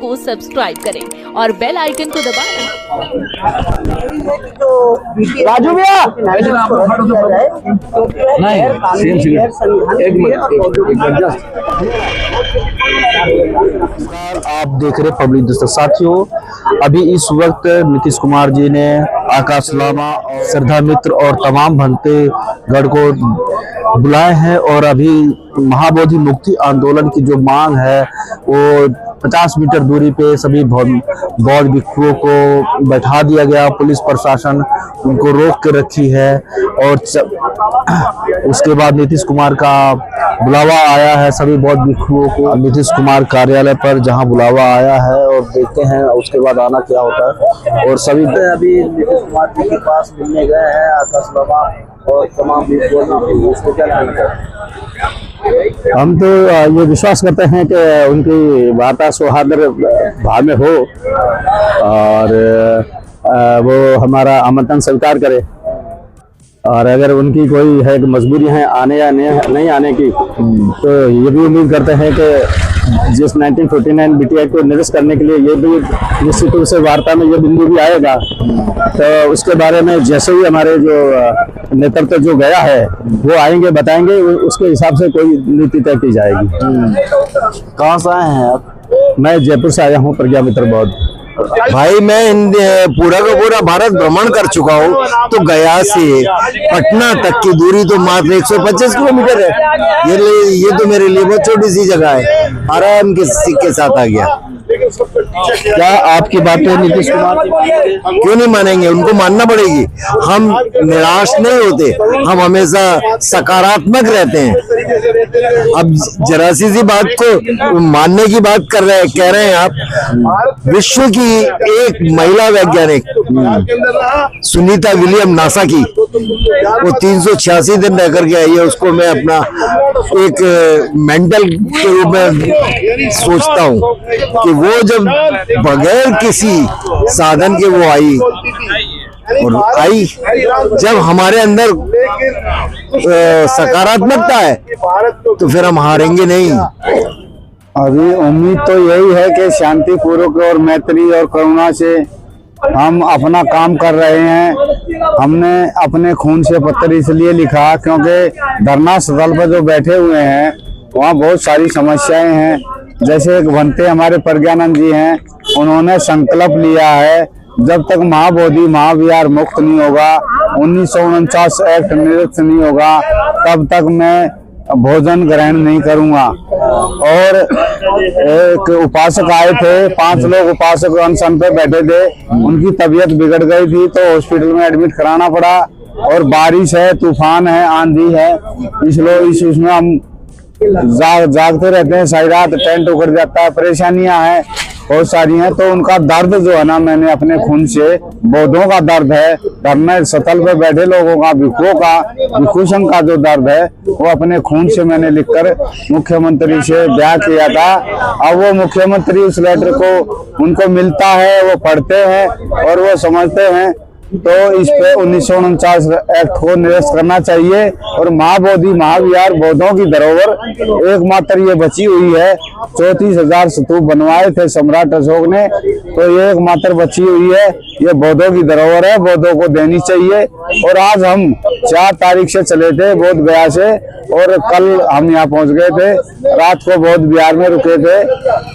को सब्सक्राइब करें और बेल आइकन को दबाएं। राजू भैया आप देख रहे पब्लिक दोस्तों साथियों, अभी इस वक्त नीतीश कुमार जी ने आकाश लामा और श्रद्धा मित्र और तमाम भंते गढ़ को बुलाए हैं और अभी महाबोधि मुक्ति आंदोलन की जो मांग है वो 50 मीटर दूरी पे सभी बौद्ध भिक्षुओं को बैठा दिया गया। पुलिस प्रशासन उनको रोक के रखी है और उसके बाद नीतीश कुमार का बुलावा आया है सभी बौद्ध भिक्षुओं को नीतीश कुमार कार्यालय पर, जहां बुलावा आया है और देखते हैं उसके बाद आना क्या होता है। और सभी अभी नीतीश कुमार जी के पास मिलने गए हैं आकाश लामा और तमाम भिक्षुओं क्या कहना चाहते हैं। हम तो ये विश्वास करते हैं कि उनकी वार्ता सौहार्द भाव में हो और वो हमारा आमंत्रण स्वीकार करे, और अगर उनकी कोई है मजबूरी है आने या नहीं आने की, तो ये भी उम्मीद करते हैं कि जिस 1949 BT एक्ट को निरस्त करने के लिए ये भी निश्चित रूप से वार्ता में ये बिंदु भी आएगा। तो उसके बारे में जैसे ही हमारे जो नेतृत्व जो गया है वो आएंगे बताएंगे, उसके हिसाब से कोई नीति तय की जाएगी। कहाँ से आए हैं आप? मैं जयपुर से आया हूँ, प्रज्ञा मित्र बौद्ध। भाई मैं पूरा का पूरा भारत भ्रमण कर चुका हूँ, तो गया से पटना तक की दूरी तो मात्र 125 किलोमीटर है। ये तो मेरे लिए बहुत छोटी सी जगह है, आराम के साथ आ गया। क्या आपकी बातें नीतीश कुमार क्यों नहीं मानेंगे? उनको मानना पड़ेगी। हम निराश नहीं होते, हम हमेशा सकारात्मक रहते हैं। अब जरा सी बात को मानने की बात कह रहे हैं आप। विश्व की एक महिला वैज्ञानिक सुनीता विलियम नासा की, वो 386 दिन रह करके आई है। उसको मैं अपना एक मेंटल के रूप में सोचता हूँ कि वो जब बगैर किसी साधन के वो आई, और आई जब हमारे अंदर सकारात्मकता है तो फिर हम हारेंगे नहीं। अभी उम्मीद तो यही है कि शांतिपूर्वक और मैत्री और करुणा से हम अपना काम कर रहे हैं। हमने अपने खून से पत्र इसलिए लिखा क्योंकि धरना स्थल पर जो बैठे हुए हैं वहाँ बहुत सारी समस्याएं हैं। जैसे एक भंते हमारे प्रज्ञानंद जी हैं, उन्होंने संकल्प लिया है जब तक महाबोधि महाविहार मुक्त नहीं होगा, 1949 एक्ट निरस्त नहीं होगा, तब तक मैं भोजन ग्रहण नहीं करूंगा। और एक उपासक आए थे, 5 लोग उपासक अनशन पे बैठे थे, उनकी तबीयत बिगड़ गई थी तो हॉस्पिटल में एडमिट कराना पड़ा। और बारिश है, तूफान है, आंधी है, इसमें हम जागते रहते हैं, सारी रात टेंट उखड़ जाता है, परेशानियां हैं बहुत सारी हैं। तो उनका दर्द जो है ना, मैंने अपने खून से, बौद्धों का दर्द है, धरना स्थल पे बैठे लोगों का, भिक्षु संघ का जो दर्द है वो अपने खून से मैंने लिखकर मुख्यमंत्री से बयान किया था। अब वो मुख्यमंत्री उस लेटर को उनको मिलता है, वो पढ़ते हैं और वो समझते हैं। तो इस पे 1949 एक्ट को निरस्त करना चाहिए। और महाबोधि महाविहार बौद्धों की धरोहर एकमात्र ये बची हुई है। 34,000 स्तूप बनवाए थे सम्राट अशोक ने, तो ये एकमात्र बची हुई है, ये बौद्धों की धरोहर है, बौद्धों को देनी चाहिए। और आज हम 4 तारीख से चले थे बोध गया से, और कल हम यहाँ पहुँच गए थे, रात को बौद्ध विहार में रुके थे।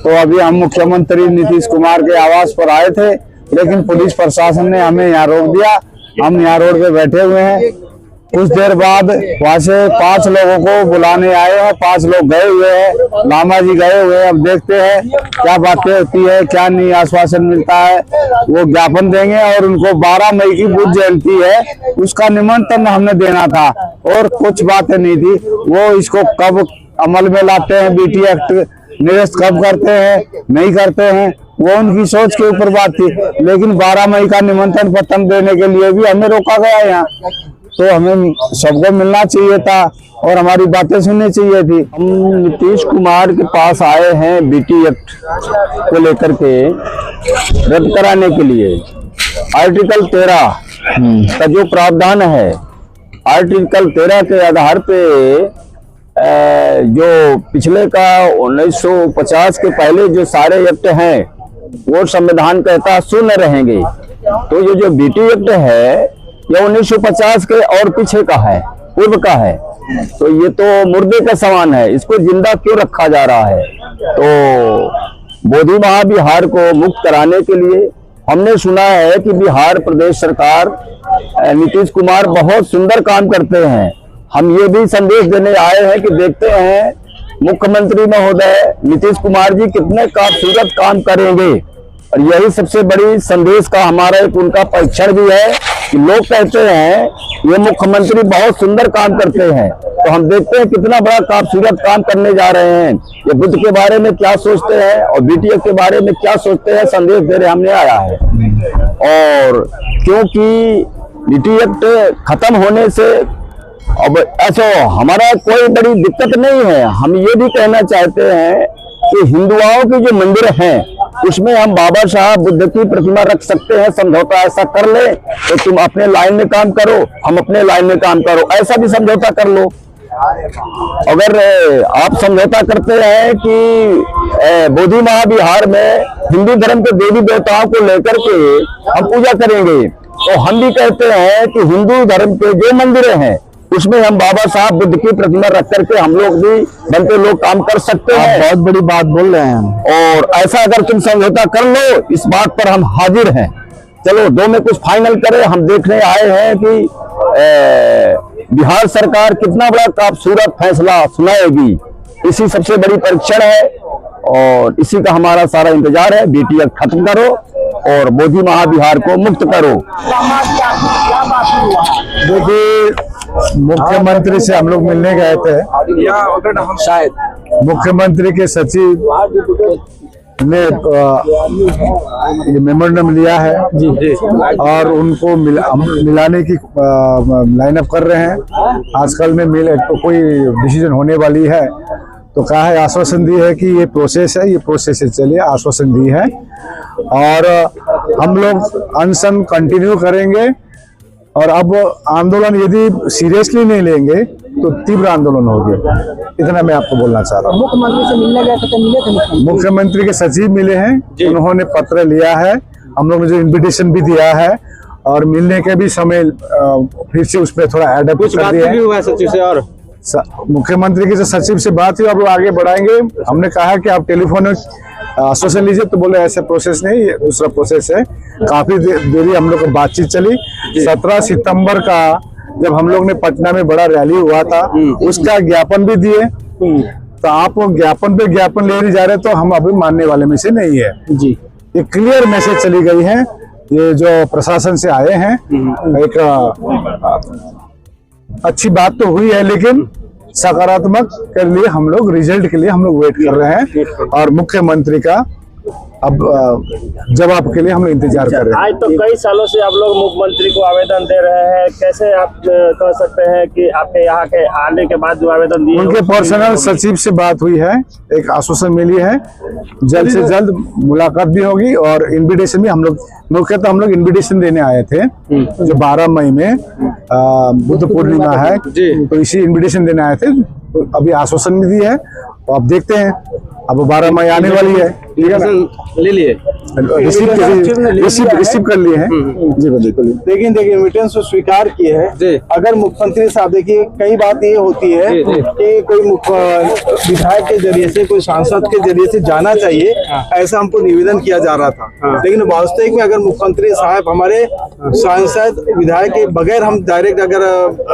तो अभी हम मुख्यमंत्री नीतीश कुमार के आवास पर आए थे, लेकिन पुलिस प्रशासन ने हमें यहाँ रोक दिया। हम यहाँ रोड पे बैठे हुए हैं। कुछ देर बाद वहाँ से 5 लोगों को बुलाने आए हैं, 5 लोग गए हुए हैं, लामा जी गए हुए हैं। अब देखते हैं क्या बातें होती है, क्या नहीं आश्वासन मिलता है, वो ज्ञापन देंगे। और उनको 12 मई की बुद्ध जयंती है, उसका निमंत्रण हमने देना था और कुछ बातें नहीं थी। वो इसको कब अमल में लाते हैं, BT एक्ट निरस्त कब करते हैं, नहीं करते हैं, वो उनकी सोच के ऊपर बात थी। लेकिन 12 मई का निमंत्रण पत्र देने के लिए भी हमें रोका गया यहाँ। तो हमें सबको मिलना चाहिए था और हमारी बातें सुननी चाहिए थी। हम नीतीश कुमार के पास आए हैं BT एक्ट को लेकर के रद्द कराने के लिए। आर्टिकल 13 का जो प्रावधान है, आर्टिकल 13 के आधार पे जो पिछले का 1950 के पहले जो सारे एक्ट हैं वो संविधान कहता है शून्य रहेंगे। तो ये जो बीटी एक्ट है ये 1950 के और पीछे का है, पूर्व का है। तो ये तो मुर्दे का समान है, इसको जिंदा क्यों रखा जा रहा है? तो बोधि महाविहार को मुक्त कराने के लिए हमने सुना है कि बिहार प्रदेश सरकार नीतीश कुमार बहुत सुंदर काम करते हैं। हम ये भी संदेश देने आए हैं कि देखते हैं मुख्यमंत्री महोदय नीतीश कुमार जी कितने खूबसूरत काम करेंगे। और यही सबसे बड़ी संदेश का हमारा एक उनका परीक्षण भी है कि लोग कहते हैं ये मुख्यमंत्री बहुत सुंदर काम करते हैं। तो हम देखते हैं कितना बड़ा खूबसूरत काम करने जा रहे हैं। ये बुद्ध के बारे में क्या सोचते हैं और बीटीएस के बारे में क्या सोचते हैं, संदेश दे रहे हमने आया है। और क्योंकि बीटी एक्ट खत्म होने से अब ऐसा हमारा कोई बड़ी दिक्कत नहीं है। हम ये भी कहना चाहते हैं कि हिंदुओं के जो मंदिर हैं उसमें हम बाबा साहब बुद्ध की प्रतिमा रख सकते हैं। समझौता ऐसा कर ले तो तुम अपने लाइन में काम करो, हम अपने लाइन में काम करो, ऐसा भी समझौता कर लो। अगर आप समझौता करते हैं कि बोधि महाविहार में हिंदू धर्म के देवी देवताओं को लेकर के हम पूजा करेंगे, तो हम भी कहते हैं कि हिंदू धर्म के जो मंदिर हैं उसमें हम बाबा साहब बुद्ध की प्रतिमा रख करके हम लोग भी बनते लोग काम कर सकते हैं। बहुत बड़ी बात बोल रहे हैं। और ऐसा अगर तुम समझौता कर लो, इस बात पर हम हाजिर हैं। चलो दो में कुछ फाइनल करें। हम देखने आए हैं कि बिहार सरकार कितना बड़ा खूबसूरत फैसला सुनाएगी। इसी सबसे बड़ी परीक्षण है और इसी का हमारा सारा इंतजार है। बीटी एक्ट खत्म करो और बोधि महाविहार को मुक्त करो। देखिए, मुख्यमंत्री से हम लोग मिलने गए थे। शायद मुख्यमंत्री के सचिव ने ये मेमोरेंडम लिया है और उनको मिलाने की लाइन अप कर रहे हैं। आजकल में तो कोई डिसीजन होने वाली है तो कहा है, आश्वासन दी है कि ये प्रोसेस है, ये प्रोसेस से चलिए, आश्वासन दी है। और हम लोग अनशन कंटिन्यू करेंगे। और अब आंदोलन यदि सीरियसली नहीं लेंगे तो तीव्र आंदोलन होगी। इतना मैं आपको बोलना चाह रहा हूँ। मुख्यमंत्री से मिलने गए थे तो मिले थे? मुख्यमंत्री के सचिव मिले हैं, उन्होंने पत्र लिया है, हम लोग ने जो इन्विटेशन भी दिया है और मिलने के भी समय फिर से उसमें थोड़ा एडअप कर दिया है। सचिव से और मुख्यमंत्री के जो सचिव से बात हुई, अब लोग आगे बढ़ाएंगे। हमने कहा कि आप टेलीफोन आश्वासन लीजिए, तो बोले ऐसे प्रोसेस नहीं, ये दूसरा प्रोसेस है। काफी देरी हम लोग को बातचीत चली। 17 सितंबर का जब हम लोग ने पटना में बड़ा रैली हुआ था उसका ज्ञापन भी दिए। तो आप ज्ञापन पे ज्ञापन लेने जा रहे, तो हम अभी मानने वाले में से नहीं है जी। ये क्लियर मैसेज चली गई है, ये जो प्रशासन से आए हैं। एक अच्छी बात तो हुई है, लेकिन सकारात्मक के लिए हम लोग रिजल्ट के लिए हम लोग वेट कर रहे हैं और मुख्यमंत्री का अब जवाब के लिए हम लोग इंतजार कर रहे हैं। आज तो कई सालों से आप लोग मुख्यमंत्री को आवेदन दे रहे हैं, कैसे आप कह सकते हैं कि आपके यहाँ के आने के बाद जो आवेदन दिए? उनके पर्सनल सचिव से बात हुई है, एक आश्वासन मिली है, जल्द से जल्द मुलाकात भी होगी और इन्विटेशन भी हम लोग मुख्यतः हम लोग इन्विटेशन देने आए थे। जो 12 मई में बुद्ध पूर्णिमा है, तो इसी इन्विटेशन देने आए थे। तो अभी आश्वासन भी दी है, तो अब देखते हैं। अब 12 मई आने वाली है, ठीक है ना? ले लिए, रिसीव कर लिए हैं जी, बिल्कुल। लेकिन देखिए इन्विटेशन तो स्वीकार किए हैं। अगर मुख्यमंत्री साहब, देखिए कई बात ये होती है कि कोई विधायक के जरिए से, कोई सांसद के जरिए से जाना चाहिए, ऐसा हमको निवेदन किया जा रहा था। लेकिन वास्तविक में अगर मुख्यमंत्री साहब हमारे सांसद विधायक के बगैर हम डायरेक्ट अगर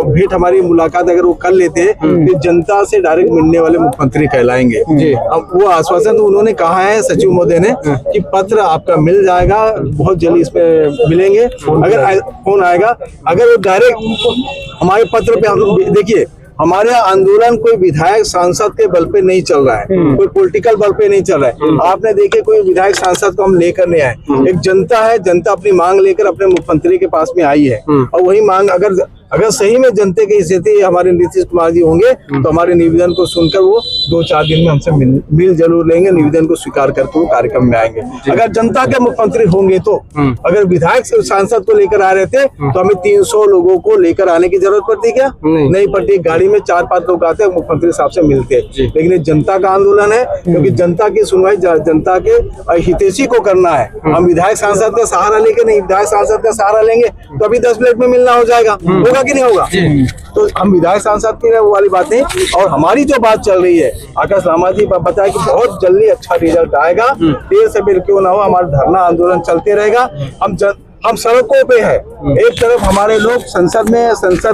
भेंट, हमारी मुलाकात अगर वो कर लेते तो जनता से डायरेक्ट मिलने वाले मुख्यमंत्री कहलाएंगे। अब वो आश्वासन तो उन्होंने कहा है सचिव महोदय ने कि पत्र आपका मिल जाएगा, बहुत जल्दी इस पे मिलेंगे। अगर फोन आएगा, अगर वो डायरेक्ट हमारे पत्र पे, हम देखिए हमारे आंदोलन कोई विधायक सांसद के बल पे नहीं चल रहा है, कोई पॉलिटिकल बल पे नहीं चल रहा है। आपने देखे कोई विधायक सांसद को हम लेकर नहीं आए, एक जनता है, जनता अपनी मांग लेकर अपने मुख्यमंत्री के पास में आई है और वही मांग अगर अगर सही में जनता के हिस्से से हमारे नीतीश कुमार जी होंगे तो हमारे निवेदन को सुनकर वो 2-4 दिन में हमसे मिल जरूर लेंगे, निवेदन को स्वीकार करके वो कार्यक्रम में आएंगे। अगर जनता के मुख्यमंत्री होंगे तो, अगर विधायक सांसद को लेकर आ रहे थे तो हमें 300 लोगों को लेकर आने की जरूरत पड़ती क्या? नहीं पड़ती। गाड़ी में 4-5 लोग आते हैं, मुख्यमंत्री साहब से मिलते। लेकिन ये जनता का आंदोलन है, क्योंकि जनता की सुनवाई जनता के हितैषी को करना है। हम विधायक सांसद का सहारा लेके नहीं, विधायक सांसद का सहारा लेंगे तो अभी 10 मिनट में मिलना हो जाएगा, होगा कि नहीं होगा? तो हम विधायक सांसद की वो वाली बातें, और हमारी जो बात चल रही है, आकाश लामा जी बताया कि बहुत जल्दी अच्छा रिजल्ट आएगा, देर से बेर क्यों ना हो, हमारा धरना आंदोलन चलते रहेगा। हम सड़कों पे है, एक तरफ हमारे लोग संसद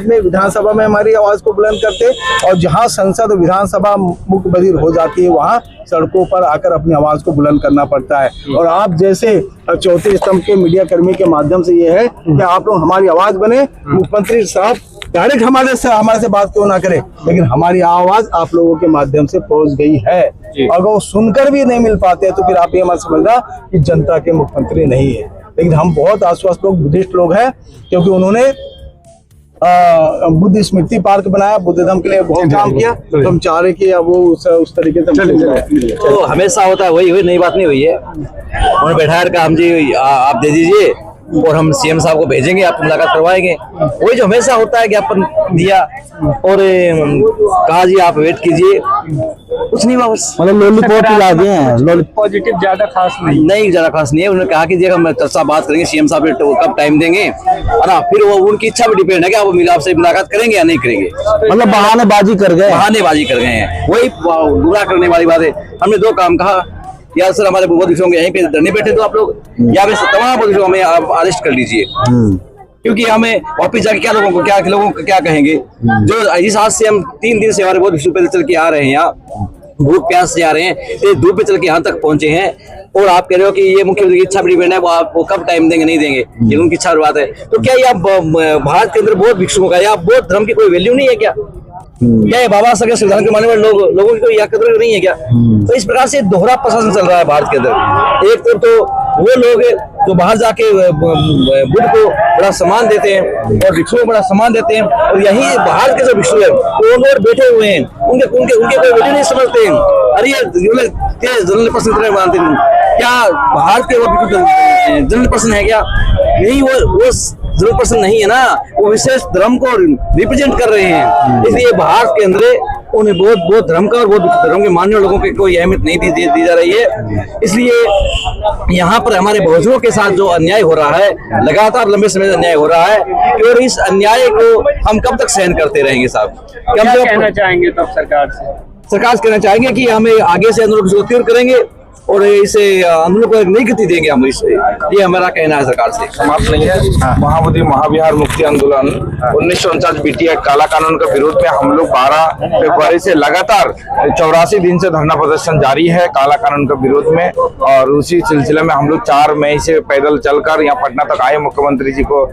में विधानसभा में हमारी आवाज को बुलंद करते, और जहां संसद और विधानसभा मुख्य बधिर हो जाती है वहां सड़कों पर आकर अपनी आवाज को बुलंद करना पड़ता है। और आप जैसे चौथे स्तंभ के मीडिया कर्मी के माध्यम से ये है कि आप लोग हमारी आवाज बने। मुख्यमंत्री साहब डायरेक्ट हमारे से बात क्यों ना करें, लेकिन हमारी आवाज आप लोगों के माध्यम से पहुंच गई है। अगर वो सुनकर भी नहीं मिल पाते तो फिर आप ये मत समझना कि जनता के मुख्यमंत्री नहीं है। लेकिन हम बहुत आश्वस्त लोग, बुद्धिस्ट लोग हैं, क्योंकि उन्होंने बुद्ध स्मृति पार्क बनाया, बुद्ध धर्म के लिए बहुत काम किया, तो हम चाह रहे कि वो उस तरीके से तो हमेशा होता है, वही नई बात नहीं हुई है। उन्होंने बैठाया काम जी आप दे दीजिए और हम सीएम साहब को भेजेंगे, आप मुलाकात करवाएंगे। वही जो हमेशा होता है, ज्ञापन दिया और कहा जी आप वेट कीजिए, कुछ नहीं वापस, मतलब लॉलीपॉप ला दिए हैं। पॉजिटिव ज्यादा खास नहीं ज्यादा खास नहीं है। उन्होंने कहा कि जी हम चर्चा बात करेंगे, सीएम साहब कब टाइम देंगे, है ना, फिर वो उनकी इच्छा भी डिपेंड है कि आप आपसे मुलाकात करेंगे या नहीं करेंगे। मतलब बहानेबाजी कर गए हैं, वही गुमराह करने वाली बात है। हमने 2 काम कहा, या सर हमारे बहुत विषयों के यहीं पे धरने बैठे तो आप लोग, या फिर तमाम विषयों में आप अरेस्ट कर लीजिए, क्योंकि हमें वापिस जाके लोगों को क्या कहेंगे। जो इस हाथ से हम 3 दिन से हमारे बहुत विषयों पे चल के आ रहे हैं, यहाँ भूख प्यास से आ रहे हैं, तो धूप पे चल के यहाँ तक पहुंचे हैं, और आप कह रहे हो कि ये मुख्यमंत्री की इच्छा पर डिपेंड है, वो आपको कब टाइम देंगे नहीं देंगे, ये उनकी इच्छा बात है। तो क्या ये भारत के अंदर बहुत भिक्षुओं का या बौद्ध धर्म की कोई वैल्यू नहीं है क्या? क्या ये बाबा साहब संविधान के मानने वाले लोगों की कोई कदर नहीं है क्या? तो इस प्रकार से दोहरा प्रशासन चल रहा है भारत के अंदर। एक तरफ तो वो लोग जो बाहर जाके बुद्ध को बड़ा सम्मान देते हैं और भिक्षुओं को बड़ा सम्मान देते हैं, और यही बाहर के जो भिक्षु है वो लोग बैठे हुए हैं, उनके कोई वैल्यू नहीं समझते हैं। अरे ये जनरल पर्सन मानते हैं क्या? भारत के वो जनरल पर्सन है क्या? नहीं, वो जनरल पर्सन नहीं है ना, वो विशेष धर्म को रिप्रेजेंट कर रहे हैं। इसलिए भारत के अंदर उन्हें बहुत धर्म का और बहुत धर्म के मानने वालों को कोई अहमियत नहीं दी जा रही है। इसलिए यहाँ पर हमारे बहुजनों के साथ जो अन्याय हो रहा है, लगातार लंबे समय से अन्याय हो रहा है, और इस अन्याय को हम कब तक सहन करते रहेंगे साहब? क्या कहना चाहेंगे तब सरकार से? सरकार से कहना चाहेंगे कि हमें आगे से आंदोलन को तीव्र करेंगे और इसे आंदोलन को एक नई गति देंगे हम इससे, ये हमारा कहना है सरकार से। समाप्त नहीं है। महाबोधि महाविहार मुक्ति आंदोलन 1949 बीटी एक्ट काला कानून के विरोध में हम लोग 12 फरवरी से लगातार 84 दिन से धरना प्रदर्शन जारी है काला कानून के विरोध में, और उसी सिलसिले में हम लोग 4 मई से पैदल चलकर यहाँ पटना तक आए मुख्यमंत्री जी को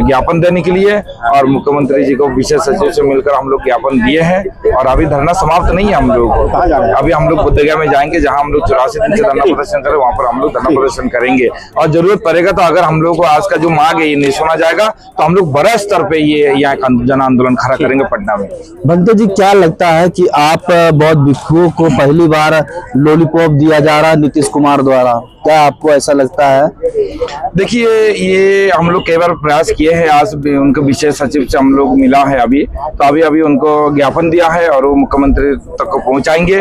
ज्ञापन देने के लिए, और मुख्यमंत्री जी को विशेष सचिव से मिलकर हम लोग ज्ञापन दिए हैं। और अभी धरना समाप्त नहीं है, हम लोग अभी हम लोग बुद्धगया में जाएंगे, जहाँ हम लोग 84 से धरना प्रदर्शन करें, वहाँ पर हम लोग धरना प्रदर्शन करेंगे। और जरूरत पड़ेगा तो अगर हम लोग को आज का जो मांग है ये नहीं सुना जाएगा तो हम लोग बड़े स्तर पे ये यहाँ जन आंदोलन खड़ा करेंगे पटना में। बंते जी, क्या लगता है कि आप बौद्ध भिक्षुओं को पहली बार लॉलीपॉप दिया जा रहा है नीतीश कुमार द्वारा, क्या आपको ऐसा लगता है? देखिए, ये हम लोग कई बार प्रयास किए हैं, आज भी उनके विशेष सचिव से हम लोग मिला है अभी, तो अभी उनको ज्ञापन दिया है और वो मुख्यमंत्री तक पहुंचाएंगे,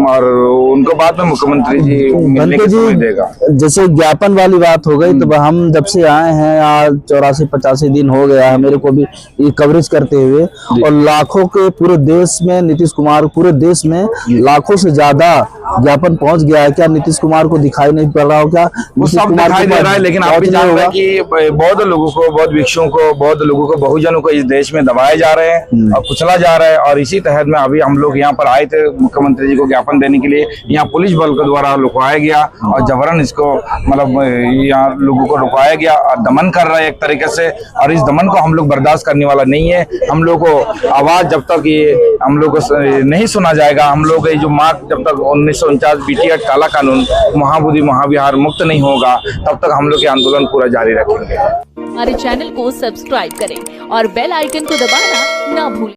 और उनको बाद में मुख्यमंत्री जी मिलने का समय देगा। जैसे ज्ञापन वाली बात हो गई, तो हम जब से आए हैं आज 84-85 दिन हो गया है मेरे को भी ये कवरेज करते हुए, और लाखों के पूरे देश में नीतीश कुमार, पूरे देश में लाखों से ज्यादा ज्ञापन पहुंच गया है। क्या नीतीश कुमार को दिखाई नहीं पड़ रहा हो? क्या वो सब दिखाई दे रहा है, लेकिन आप भी जान रहे हैं कि बौद्ध लोगों को, बौद्ध भिक्षुओं को, बौद्ध लोगों को, बहुजनों को इस देश में दबाए जा रहे हैं और कुचला जा रहा है। और इसी तहत में अभी हम लोग यहाँ पर आए थे मुख्यमंत्री जी को ज्ञापन देने के लिए। यहाँ पुलिस बल के द्वारा रुकवाया गया और जबरन इसको मतलब यहाँ लोगों को रुकवाया गया और दमन कर रहा है एक तरीके से, और इस दमन को हम लोग बर्दाश्त करने वाला नहीं है। हम लोग को आवाज जब तक ये हम लोग को नहीं सुना जाएगा, हम लोग ये जो मार्ग जब तक 1949 बीटी एक्ट काला कानून महाबोधि महाविहार मुक्त नहीं होगा, तब तक हम लोग ये आंदोलन पूरा जारी रखेंगे। हमारे चैनल को सब्सक्राइब करें और बेल आइकन को दबाना ना भूलें।